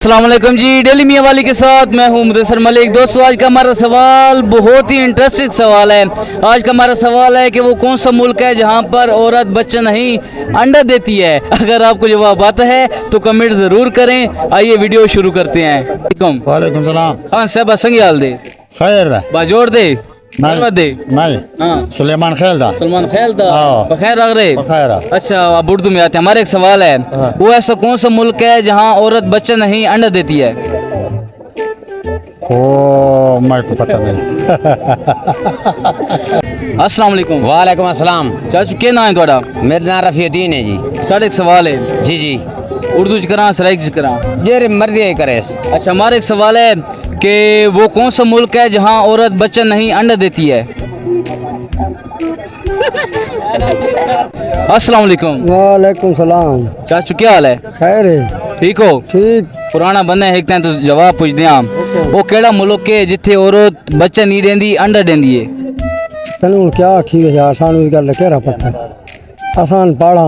अस्सलाम वालेकुम जी, डेली मियां वाली के साथ मैं हूं मुदस्सिर मलिक। दोस्तों, आज का हमारा सवाल बहुत ही इंटरेस्टिंग सवाल है। आज का हमारा सवाल है कि वो कौन सा मुल्क है जहां पर औरत बच्चा नहीं अंडा देती है। अगर आपको जवाब आता है तो कमेंट ज़रूर करें। आइए वीडियो शुरू करते हैं। वालेकुम सलाम। हाँ साहब, संगी हाल दे खैर दा बाजोड़ दे दे नहीं हाँ सुलेमान खैल दा सलमान खैल दा हाँ। बखैर रख रहे। बखैर। अच्छा, अब उर्दू में आते हैं। हमारे एक सवाल है, वो ऐसा कौन सा मुल्क है जहाँ औरत बच्चा नहीं अंडा देती है। ओ मेरे को पता नहीं। अस्सलाम वालेकुम। वालेकुम अस्सलाम। चाचू क्या नाम है थोड़ा? मेरा नाम रफीउद्दीन है जी। साढ़े एक सवाल है जी जी, उर्दू च करा सराइक च करा। जेरे मर्जी है करे। अच्छा, हमारे एक सवाल है कि वो कौन सा मुल्क है जहाँ औरत बच्चा नहीं अंडा देती है। अस्सलाम वालेकुम। वालेकुम सलाम। चाचू क्या हाल है? खैर है। ठीक हो? ठीक। पुराना बंदा है, एक टाइम तो जवाब पूछते हैं। वो केड़ा मुल्क है जिथे औरत बच्चा नहीं देंदी अंडा देंदी है। तनु क्या आखी यार, सानू इस गल केरा पता आसान पाड़ा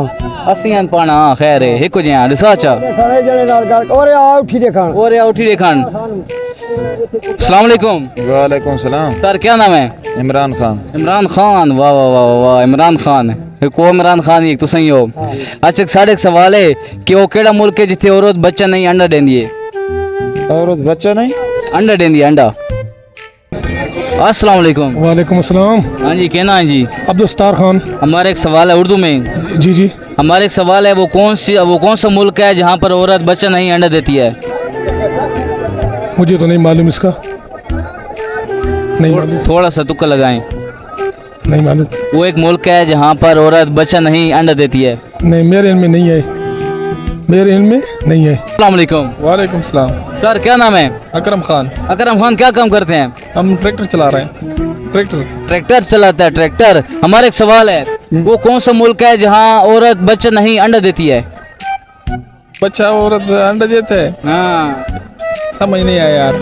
असियां पाना खैर है एक जिहा रिसर्चा खड़े जने नाल गल ओरे आ उठी देखण और या उठी देखन। अस्सलाम वालेकुम। वालेकुम सलाम। सर क्या नाम है? इमरान खान। इमरान खान, वाह वाह वाह वाह, इमरान खान को इमरान खान एक तो सही हो। अच्छा, साढ़े एक सवाल है कि वो केड़ा मुल्क है जिथे औरत बच्चा नहीं अंडा देंदी है। औरत बच्चा नहीं अंडा देंदी है, अंडा। अस्सलाम वालेकुम। वालेकुम अस्सलाम। हाँ जी, क्या नाम है जी? अब्दुस्तार खान। हमारा एक सवाल है उर्दू में। जी जी। हमारा एक सवाल है, वो कौन सा मुल्क है जहाँ पर औरत बच्चा नहीं अंडा देती है। मुझे तो नहीं मालूम इसका, नहीं मालूम, थोड़ा सा तुक्का लगाएं। नहीं मालूम। वो एक मुल्क है जहाँ पर औरत बच्चा नहीं अंडा देती है। नहीं, मेरे इल्म में नहीं है, मेरे इल्म में नहीं है। अस्सलाम वालेकुम। वालेकुम सलाम। सर क्या नाम है? अकरम खान। अकरम खान, क्या काम करते हैं? हम ट्रैक्टर चला रहे हैं। ट्रैक्टर। ट्रैक्टर चलाता है, ट्रैक्टर। हमारा एक सवाल है, वो कौन सा मुल्क है जहाँ औरत बच्चा नहीं अंडा देती है। बच्चा औरत अंडा देते है? हाँ, समझ नहीं आया यार।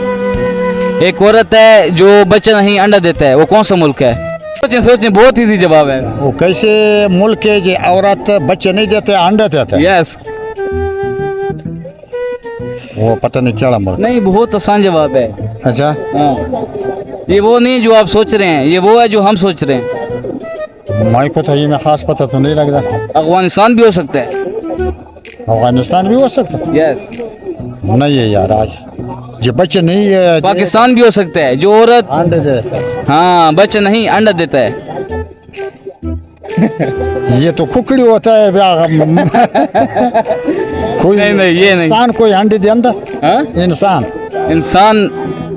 एक औरत है जो बच्चा नहीं अंडा देता है, वो कौन सा मुल्क है? सोचें, बहुत इजी जवाब है। वो कैसे मुल्क है जो औरत बच्चे नहीं देते अंडे देते? यस। वो पता नहीं क्या मुल्क। नहीं, बहुत आसान जवाब है। अच्छा, हाँ, ये वो नहीं जो आप सोच रहे हैं, ये वो है जो हम सोच रहे हैं। मेरे को तो ये में खास पता तो नहीं लगता। अफगानिस्तान भी हो सकता है। अफगानिस्तान भी हो सकता यस। नहीं है यार, आज जो बच्चे नहीं है पाकिस्तान भी हो सकता है, जो औरत अंडे देते। हाँ बच्चा नहीं अंडा देता है। ये तो खुकड़ी होता है। कोई नहीं, ये नहीं। इंसान कोई अंडे देता? हाँ? इंसान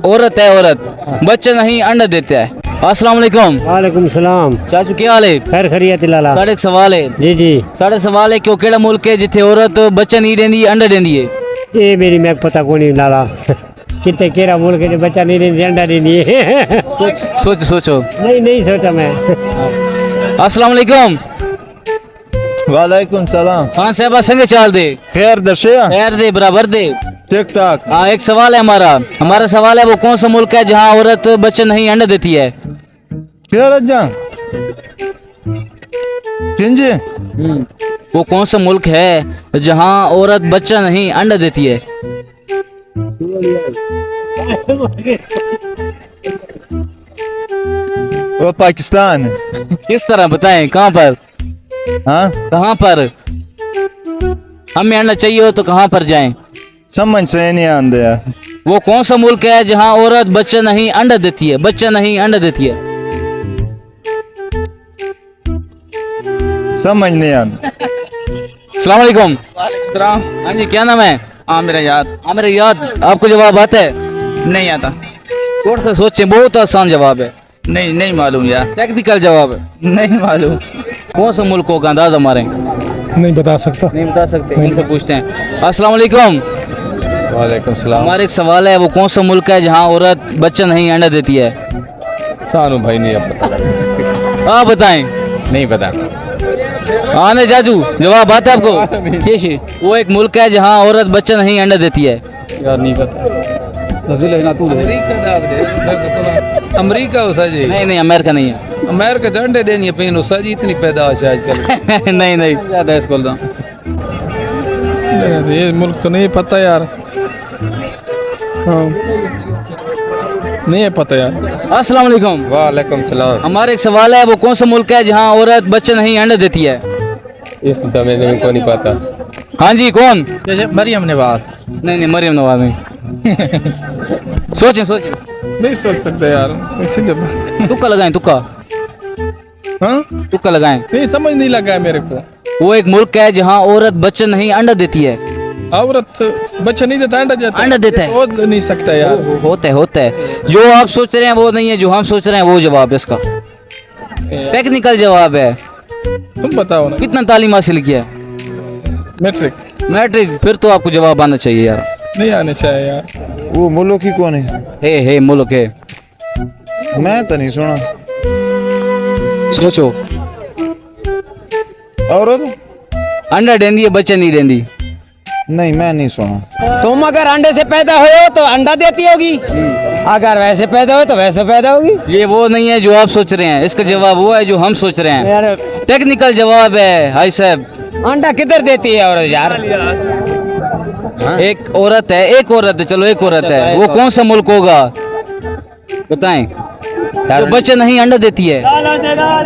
औरत है, औरत बच्चा नहीं अंडा देता है। अस्सलाम वालेकुम। वालेकुम सलाम। चाचू क्या हाल है? खैर खैरियत लाला। साढ़े एक सवाल है। जी जी। साढ़े सवाल है कि वो केड़ा मुल्क है जिथे औरत बच्चा नहीं देंदी अंडा देंदी है। ये मेरी मैं पता को नहीं लाला कितने केरा मुल्क है बच्चा नहीं देंदी अंडा देंदी है। सोचो। नहीं सोचा मैं। अस्सलाम वालेकुम। वालेकुम सलाम। खान साहब संगे चाल दे खैर दशिया। खैर दे बराबर दे। ठीक ठाक। हाँ, एक सवाल है हमारा सवाल है, वो कौन सा मुल्क है जहाँ औरत बच्चा नहीं अंडा देती है। किंजी। वो कौन सा मुल्क है जहाँ औरत बच्चा नहीं अंडा देती है। वो पाकिस्तान। किस तरह बताएं, कहाँ पर? हाँ, कहाँ पर हमें अंडा चाहिए हो तो कहाँ पर जाएं? समझ से नहीं आंदे यार। वो कौन सा मुल्क है जहाँ औरत बच्चा नहीं अंडा देती है, बच्चा नहीं अंडा देती है। समझ नहीं आंदा। अस्सलाम वालेकुम। हाँ जी, क्या नाम है? आमिर याद। आमिर याद। आपको जवाब आता है? नहीं आता। थोड़ा सा सोचें, बहुत आसान जवाब है। नहीं मालूम यार। टेक्निकल जवाब है। नहीं मालूम। कौन सा मुल्क होगा, अंदाजा मारें? नहीं बता सकता। नहीं बता सकते, इनसे पूछते हैं। अस्सलाम वालेकुम। वालेकुम सलाम। हमारा एक सवाल है, वो कौन सा मुल्क है जहाँ औरत बच्चा नहीं अंडा देती है। सानू भाई नहीं अब पता। आप बताएं। नहीं पता। हाँ नहीं चाचू, जवाब आता है आपको? कैसे? वो एक मुल्क है जहाँ औरत बच्चा नहीं अंडा देती है। यार नहीं पता। अमेरिका हो सजी। नहीं, अमेरिका नहीं है। अमेरिका झंडे देनी पेन सजी इतनी पैदावार है आजकल। नहीं ज्यादा स्कूल ये मुल्क तो नहीं पता यार। हाँ नहीं है पता यार। अस्सलाम वालेकुम। वालेकुम सलाम। हमारा एक सवाल है, वो कौन सा मुल्क है जहाँ औरत बच्चे नहीं अंडा देती है? इस दमे दमे को नहीं पता। हाँ जी, कौन? जैसे मरियम नवाज। नहीं मरियम नवाज नहीं। सोचें सोचें, नहीं सोच सकते यार, ऐसे जब तुक्का लगाएं, तुक्का हाँ तुक्का लगाएं। नहीं समझ नहीं लगा है मेरे को। वो एक मुल्क है जहाँ औरत बच्चे नहीं अंडा देती है। औरत बच्चा नहीं देता, अंडा देता अंडा देता है। हो नहीं सकता यार। होता है। जो आप सोच रहे हैं वो नहीं है, जो हम सोच रहे हैं वो जवाब है इसका। टेक्निकल जवाब है। तुम बताओ ना। कितना तालीम हासिल किया? मैट्रिक। मैट्रिक। फिर तो आपको जवाब आना चाहिए यार। नहीं आने चाहिए यार। वो मुल्क ही कौन है? हे मुल्क है। मैं तो नहीं सुना। सोचो। औरत अंडा देंदी है, बच्चे नहीं देंदी। नहीं, मैं नहीं सुना। तुम अगर अंडे से पैदा हुए हो तो अंडा देती होगी, अगर वैसे पैदा हो तो वैसे पैदा होगी। ये वो नहीं है जो आप सोच रहे हैं, इसका जवाब वो है जो हम सोच रहे हैं। यार टेक्निकल जवाब है हाई साहब। अंडा किधर देती है औरत यार? एक औरत है, चलो एक औरत है, वो कौन सा मुल्क होगा बताएं? जो बच्चे नहीं अंडा देती है।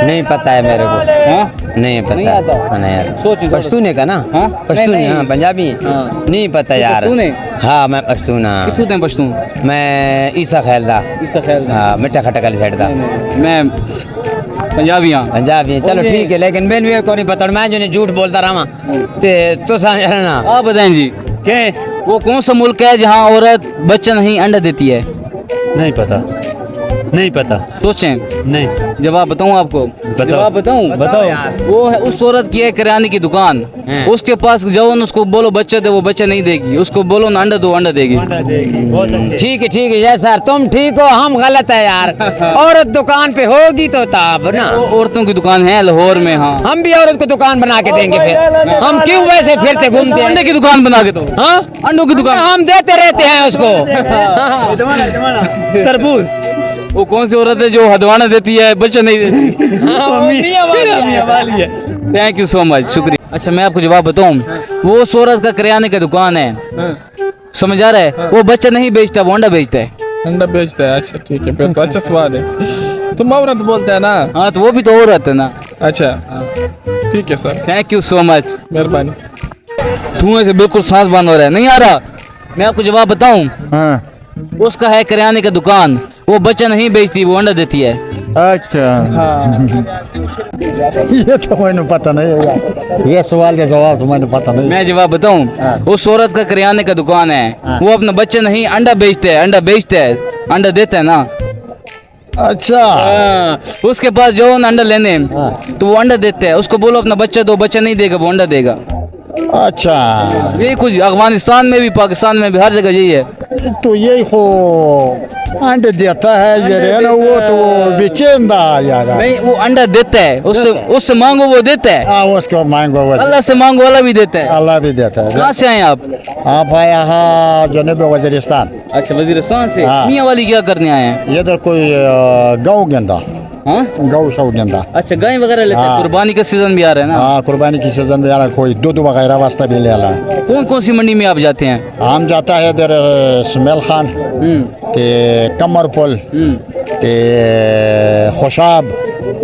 नहीं पता है मेरे को। हाँ? नहीं पता। नहीं आता? हाँ, नहीं आता। सोचो। पश्तूने का ना? हाँ? पश्तून, नहीं। हाँ पंजाबी। हाँ। नहीं पता यार। पश्तूने? हाँ मैं पश्तून। हाँ कितू दें पश्तून? मैं ईसा खैलदा। इसका ख्याल हाँ मिठा खट्टा वाली साइड दा। नहीं, मैं पंजाबी हाँ। पंजाबी चलो ओके। ठीक है, लेकिन मैंने भी को नहीं पता, मैं जो नहीं झूठ बोलता रहा तो समझ ना। आप बताएं जी, क्या? वो कौन सा मुल्क है जहाँ औरत बच्चा नहीं अंडा देती है? नहीं पता, नहीं पता, सोचें। नहीं। जवाब बताऊं आपको? जवाब बताऊं? बताओ यार। वो है, उस औरत की है किराने की दुकान। उसके पास जाओ न, उसको बोलो बच्चे दे, वो बच्चे नहीं देगी। उसको बोलो ना अंडा दो, अंडा देगी। ठीक है ये सर, तुम ठीक हो, हम गलत है यार। औरत दुकान पे होगी तो तब ना। वो औरतों की दुकान है लाहौर में। हाँ, हम भी औरत को दुकान बना के देंगे फिर। हम क्यों वैसे फिरते घूमते हैं? अंडे की दुकान बना के दो। हाँ अंडों की दुकान। हम देते रहते हैं उसको। तरबूज। वो कौन सी औरत है जो हदवाना देती है, बच्चा नहीं देती? थैंक यू सो मच, शुक्रिया। अच्छा मैं आपको जवाब बताऊं, वो उस औरत का किराने की दुकान है, समझ आ रहा है? वो बच्चा नहीं बेचता, वो अंडा बेचता है। अंडा बेचता है? अच्छा ठीक है, फिर तो अच्छा सवाल है। तुम औरत बोलते हैं ना? हाँ तो वो भी तो औरत है ना। अच्छा ठीक है sir, thank you so much, मेहरबानी। धुएं से बिल्कुल सांस बंद हो रहा है, नहीं आ रहा। मैं आपको जवाब बताऊं, हाँ। उसका है किराने की दुकान, वो बच्चा नहीं बेचती, वो अंडा देती है। अच्छा। ये तो मैंने पता नहीं है। ये सवाल का जवाब तो मैंने पता नहीं। मैं जवाब बताऊं, उस औरत का किराने का दुकान है, वो अपना बच्चा नहीं अंडा बेचते है, अंडा बेचते है, अंडा देता है ना। अच्छा। उसके पास जाओ ना अंडा लेने, तो वो अंडा देते हैं। उसको बोलो अपना बच्चा दो, बच्चा नहीं देगा, वो अंडा देगा। अच्छा, ये कुछ अफगानिस्तान में भी, पाकिस्तान में भी, हर जगह यही है। तो यही हो अंडे देता है ये रे ना, वो तो बेचेंदा यार। नहीं, वो अंडा देता है, उससे मांगो वो देता है। हाँ, उसको मांगो वो अल्लाह से मांगो, अल्लाह भी देता है। अल्लाह भी देता है। कहाँ से आए आप? आप आए यहाँ जनूबी वजीरिस्तान। अच्छा, वजीरिस्तान से। हाँ। मियाँ वाली क्या करने आए हैं? ये तो कोई गौ गेंदा, हाँ? गौ सौ गेंदा। अच्छा, गाय वगैरह लेते हैं, हाँ। कुर्बानी का सीजन भी आ रहा है ना। हाँ, कुर्बानी की सीजन में आना, कोई दूध वगैरह वास्ता भी ले आना। कौन कौन सी मंडी में आप जाते हैं? हम जाता है इधर स्मेल खान ते कमर पुल ते खुशाब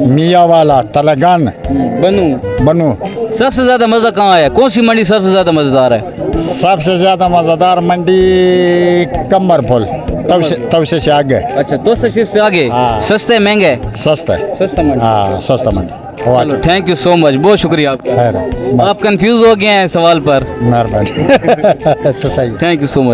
मियाँ वाला तलगन बनू। सबसे ज्यादा मजा कहाँ आया? कौन सी मंडी सबसे ज्यादा मजेदार है? सबसे ज्यादा मजेदार मंडी कमर पुल, तवसे से आगे। अच्छा, तो से आगे। हाँ। सस्ते महंगे? सस्ता है। सस्ता मंडी। हाँ, सस्ता मंडी। चलो, थैंक यू सो मच, बहुत शुक्रिया आपका। खैर, आप कंफ्यूज हो गए हैं सवाल पर। मेहरबानी। तो सही। Thank you so much.